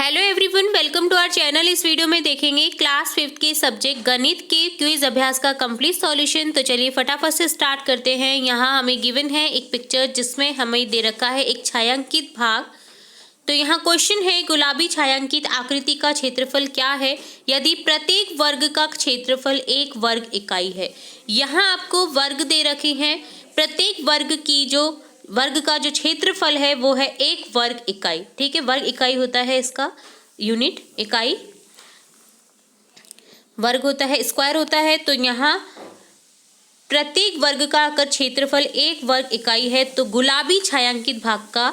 Hello everyone, welcome to our channel. इस video में देखेंगे क्लास 5th के सब्जेक्ट गणित के क्विज अभ्यास का कंप्लीट सॉल्यूशन। तो चलिए फटाफट से स्टार्ट करते हैं। यहाँ हमें गिवन है एक पिक्चर जिसमें हमें दे रखा है एक छायांकित भाग। तो यहाँ क्वेश्चन है, गुलाबी छायांकित आकृति का क्षेत्रफल क्या है यदि प्रत्येक वर्ग का क्षेत्रफल 1 वर्ग इकाई है। यहाँ आपको वर्ग दे रखे हैं। प्रत्येक वर्ग का जो क्षेत्रफल है वो है 1 वर्ग इकाई। ठीक है, वर्ग इकाई होता है इसका यूनिट, इकाई वर्ग होता है, स्क्वायर होता है। तो यहाँ प्रत्येक वर्ग का अगर क्षेत्रफल 1 वर्ग इकाई है तो गुलाबी छायांकित भाग का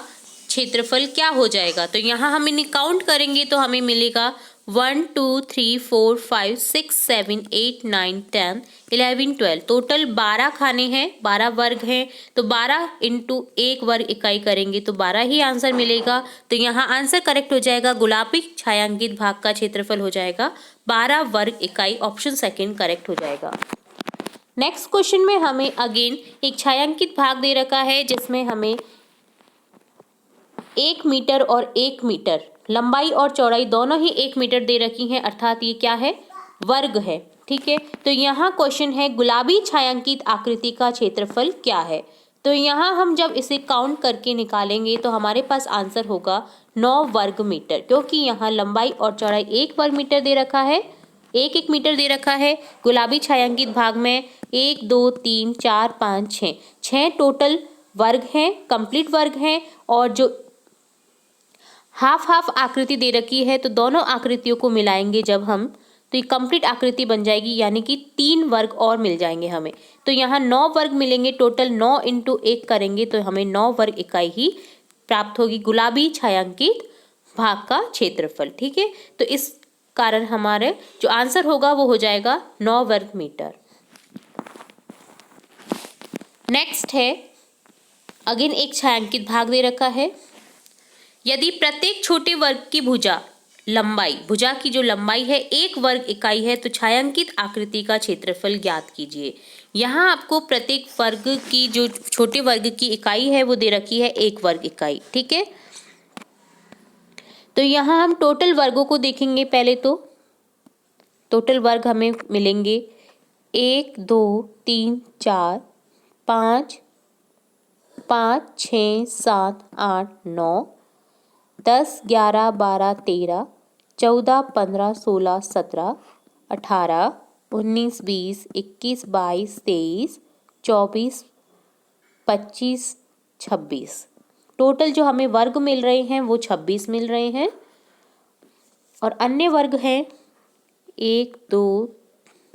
क्षेत्रफल क्या हो जाएगा। तो यहाँ हम इन्हें काउंट करेंगे तो हमें मिलेगा 1 2 3 4 5 6 7 8 9 10 11 12। टोटल 12 खाने हैं, 12 वर्ग हैं। तो 12 इंटू 1 वर्ग इकाई करेंगे तो 12 ही आंसर मिलेगा। तो यहाँ आंसर करेक्ट हो जाएगा, गुलाबी छायांकित भाग का क्षेत्रफल हो जाएगा 12 वर्ग इकाई। ऑप्शन सेकेंड करेक्ट हो जाएगा। नेक्स्ट क्वेश्चन में हमें अगेन एक छायांकित भाग दे रखा है जिसमें हमें 1 मीटर और 1 मीटर लंबाई और चौड़ाई दोनों ही 1 मीटर दे रखी हैं, अर्थात ये क्या है, वर्ग है। ठीक है, तो यहाँ क्वेश्चन है गुलाबी छायांकित आकृति का क्षेत्रफल क्या है। तो यहाँ हम जब इसे काउंट करके निकालेंगे तो हमारे पास आंसर होगा 9 वर्ग मीटर, क्योंकि यहाँ लंबाई और चौड़ाई 1 वर्ग मीटर दे रखा है, 1 मीटर दे रखा है। गुलाबी छायांकित भाग में 1 2 3 4 5 6 टोटल वर्ग हैं, कंप्लीट वर्ग हैं। और जो हाफ आकृति दे रखी है तो दोनों आकृतियों को मिलाएंगे जब हम, तो ये कंप्लीट आकृति बन जाएगी, यानी कि 3 वर्ग और मिल जाएंगे हमें। तो यहाँ 9 वर्ग मिलेंगे, टोटल 9 इंटू 1 करेंगे तो हमें 9 वर्ग इकाई ही प्राप्त होगी, गुलाबी छायांकित भाग का क्षेत्रफल। ठीक है, तो इस कारण हमारे जो आंसर होगा वो हो जाएगा 9 वर्ग मीटर। नेक्स्ट है अगेन एक छायांकित भाग दे रखा है। यदि प्रत्येक छोटे वर्ग की भुजा की जो लंबाई है 1 वर्ग इकाई है तो छायांकित आकृति का क्षेत्रफल ज्ञात कीजिए। यहाँ आपको प्रत्येक वर्ग की जो छोटे वर्ग की इकाई है वो दे रखी है 1 वर्ग इकाई। ठीक है, तो यहाँ हम टोटल वर्गों को देखेंगे। पहले तो टोटल वर्ग हमें मिलेंगे 1 2 3 4 5 5 6 7 8 9 10 11 12 13 14 15 16 17 18 19 20 21 22 23 24 25 26। टोटल जो हमें वर्ग मिल रहे हैं वो 26 मिल रहे हैं। और अन्य वर्ग हैं 1 2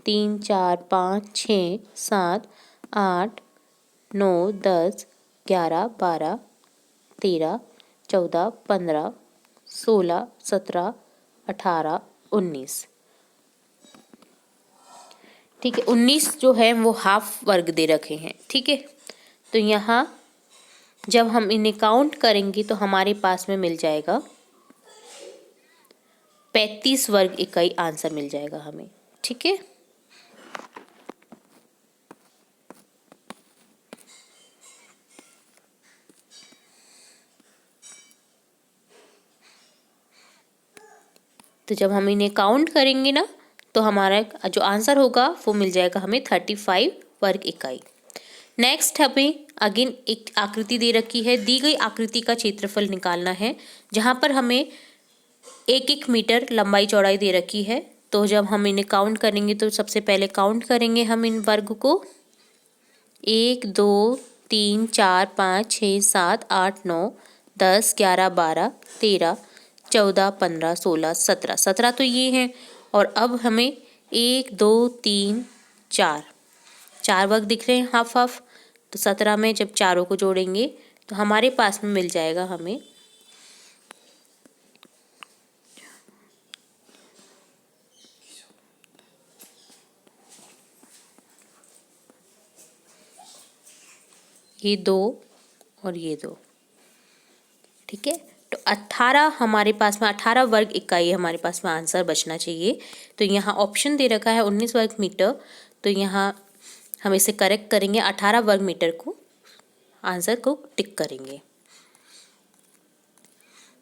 3 4 5 6 7 8 9 10 11 12 13 14 15 16 17 18 19। ठीक है, 19 जो है वो हाफ वर्ग दे रखे हैं। ठीक है, तो यहाँ जब हम इन्हें काउंट करेंगे तो हमारे पास में मिल जाएगा 35 वर्ग इकाई आंसर मिल जाएगा हमें। ठीक है, तो जब हम इन्हें काउंट करेंगे ना तो हमारा जो आंसर होगा वो मिल जाएगा हमें 35 वर्ग इकाई। नेक्स्ट हमें अगेन एक आकृति दे रखी है। दी गई आकृति का क्षेत्रफल निकालना है, जहाँ पर हमें 1 मीटर लंबाई चौड़ाई दे रखी है। तो जब हम इन्हें काउंट करेंगे तो सबसे पहले काउंट करेंगे हम इन वर्ग को 1 2 3 4 5 6 7 8 9 10 11 12 13 14 15 16 17। 17 तो ये हैं। और अब हमें 1 2 3 4 वर्ग दिख रहे हैं हाफ। तो 17 में जब चारों को जोड़ेंगे तो हमारे पास में मिल जाएगा हमें ये 2 और ये 2। ठीक है, तो 18 हमारे पास में 18 वर्ग इकाई हमारे पास में आंसर बचना चाहिए। तो यहाँ ऑप्शन दे रखा है 19 वर्ग मीटर, तो यहाँ हम इसे करेक्ट करेंगे, 18 वर्ग मीटर को आंसर को टिक करेंगे।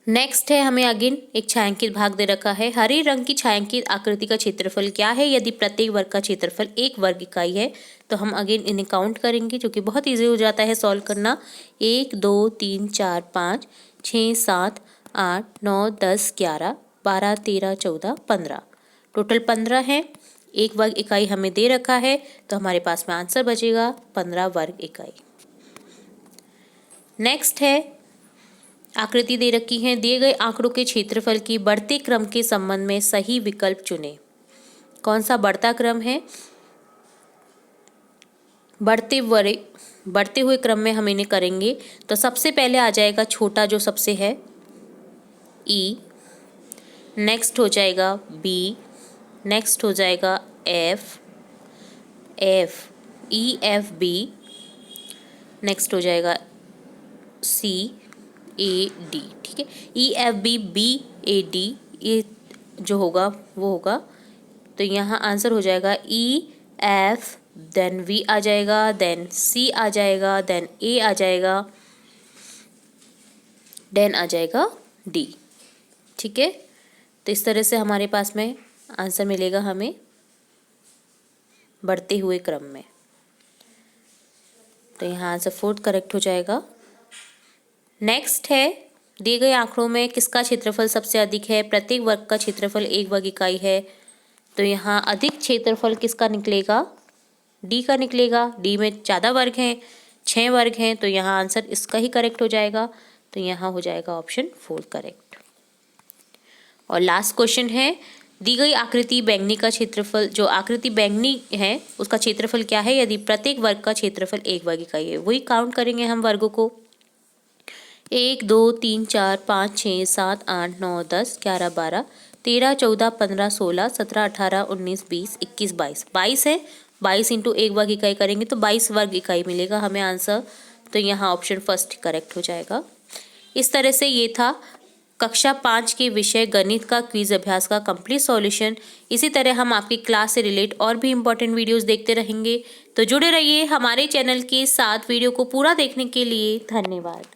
नेक्स्ट है, हमें अगेन एक छायांकित भाग दे रखा है। हरे रंग की छायांकित आकृति का क्षेत्रफल क्या है यदि प्रत्येक वर्ग का क्षेत्रफल 1 वर्ग इकाई है। तो हम अगेन इन्हें काउंट करेंगे, जो कि बहुत ईजी हो जाता है सॉल्व करना। 1 2 3 4 5 6 7 8 9 10 11 12 13 14 15, टोटल 15 है। 1 वर्ग इकाई हमें दे रखा है, तो हमारे पास में आंसर बचेगा 15 वर्ग इकाई। नेक्स्ट है, आकृति दे रखी है। दिए गए आंकड़ों के क्षेत्रफल की बढ़ते क्रम के संबंध में सही विकल्प चुनें। कौन सा बढ़ता क्रम है? बढ़ते हुए क्रम में हम इन्हें करेंगे। तो सबसे पहले आ जाएगा छोटा, जो सबसे है, ई। नेक्स्ट हो जाएगा बी। नेक्स्ट हो जाएगा F, E F B. Next हो जाएगा सी, ए डी। ठीक है, E F B, B A D, ये जो होगा वो होगा। तो यहाँ आंसर हो जाएगा ई एफ, देन वी आ जाएगा, देन सी आ जाएगा, देन ए आ जाएगा, देन आ जाएगा डी। ठीक है, तो इस तरह से हमारे पास में आंसर मिलेगा हमें बढ़ते हुए क्रम में। तो यहाँ आंसर 4th करेक्ट हो जाएगा। नेक्स्ट है, दिए गए आंकड़ों में किसका क्षेत्रफल सबसे अधिक है? प्रत्येक वर्ग का क्षेत्रफल 1 वर्ग इकाई है। तो यहाँ अधिक क्षेत्रफल किसका निकलेगा? डी का निकलेगा। डी में ज़्यादा वर्ग हैं, 6 वर्ग हैं, तो यहाँ आंसर इसका ही करेक्ट हो जाएगा। तो यहाँ हो जाएगा ऑप्शन 4 करेक्ट। और लास्ट क्वेश्चन है, दी गई आकृति बैंगनी का क्षेत्रफल, जो आकृति बैंगनी है उसका क्षेत्रफल क्या है यदि प्रत्येक वर्ग का क्षेत्रफल 1 वर्ग इकाई है। वही काउंट करेंगे हम वर्गों को। 1 2 3 4 5 6 7 8 9 10 11 12 13 14 15 16 17 18 19 20 21 22, 22 है। 22 इंटू 1 वर्ग इकाई करेंगे तो 22 वर्ग इकाई मिलेगा हमें आंसर। तो यहाँ ऑप्शन फर्स्ट करेक्ट हो जाएगा। इस तरह से ये था कक्षा 5 के विषय गणित का क्विज अभ्यास का कंप्लीट सॉल्यूशन। इसी तरह हम आपकी क्लास से रिलेट और भी इम्पोर्टेंट वीडियोस देखते रहेंगे। तो जुड़े रहिए हमारे चैनल के साथ। वीडियो को पूरा देखने के लिए धन्यवाद।